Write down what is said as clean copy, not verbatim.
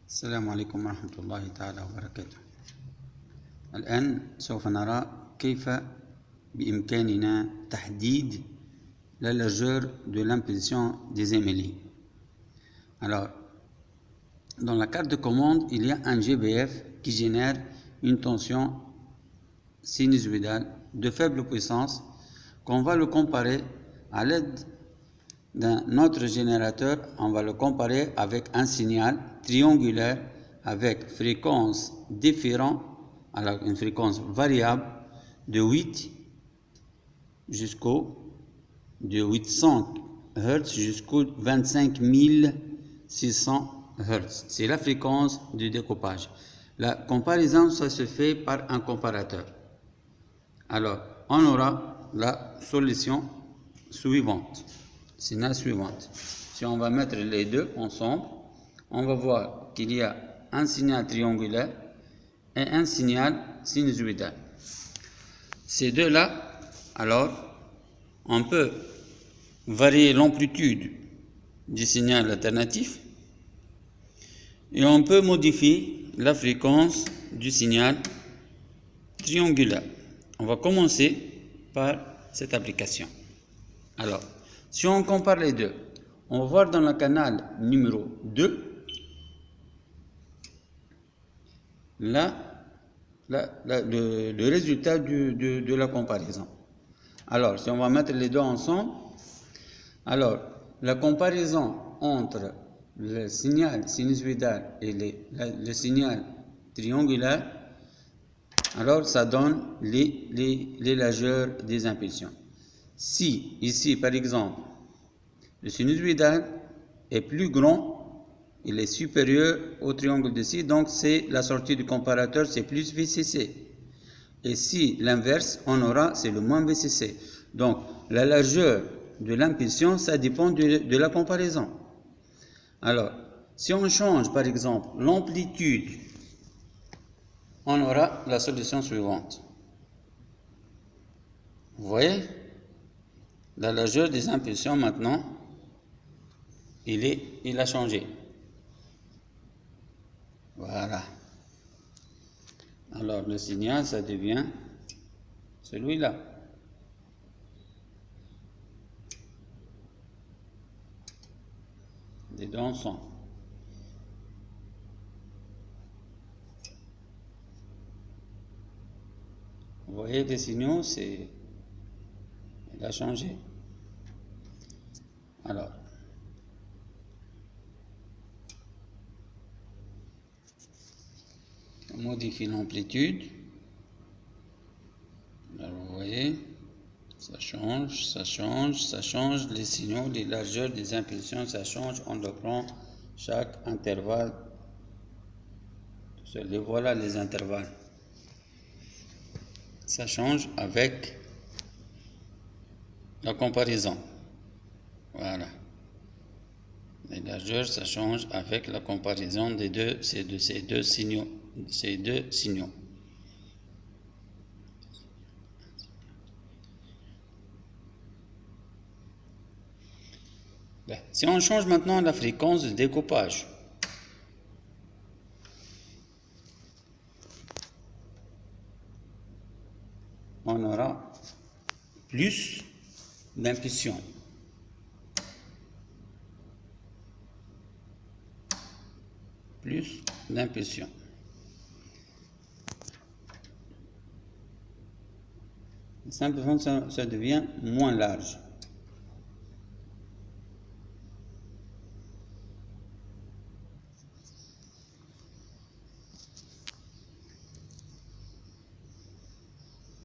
السلام عليكم ورحمة الله تعالى وبركاته. الآن سوف نرى كيف بإمكاننا تحديد la largeur de l'impulsion des émélés. Alors, dans la carte de commande, il y a un GBF qui génère une tension sinusoïdale de faible puissance qu'on va le comparer à l'aide d'un autre générateur. On va le comparer avec un signal triangulaire avec fréquence différente, alors une fréquence variable de 800 Hz jusqu'au 25 600 Hz. C'est la fréquence du découpage. La comparaison, ça se fait par un comparateur. Alors, on aura la solution suivante. Signal suivante. Si on va mettre les deux ensemble, on va voir qu'il y a un signal triangulaire et un signal sinusoïdal. Ces deux-là, alors, on peut varier l'amplitude du signal alternatif et on peut modifier la fréquence du signal triangulaire. On va commencer par cette application. Alors, si on compare les deux, on va voir dans le canal numéro 2 le résultat de la comparaison. Alors, si on va mettre les deux ensemble, alors la comparaison entre le signal sinusoïdal et le signal triangulaire, alors ça donne les largeurs des impulsions. Si ici, par exemple, le sinusoïdal est plus grand, il est supérieur au triangle d'ici, donc c'est la sortie du comparateur, c'est plus VCC. Et si l'inverse, on aura, c'est le moins VCC. Donc, la largeur de l'impulsion, ça dépend de la comparaison. Alors, si on change, par exemple, l'amplitude, on aura la solution suivante. Vous voyez? La largeur des impulsions, maintenant, il a changé. Voilà. Alors, le signal, ça devient celui-là. Les deux ensemble. Vous voyez les signaux, il a changé. Alors, on modifie l'amplitude. Alors, vous voyez, ça change, ça change, ça change. Les signaux, les largeurs des impulsions, ça change. On le prend chaque intervalle. Et voilà les intervalles. Ça change avec la comparaison. Voilà. Les largeurs, ça change avec la comparaison de ces deux signaux. Bien. Si on change maintenant la fréquence de découpage, on aura plus d'impulsion. Plus d'impulsion. Simplement, ça devient moins large.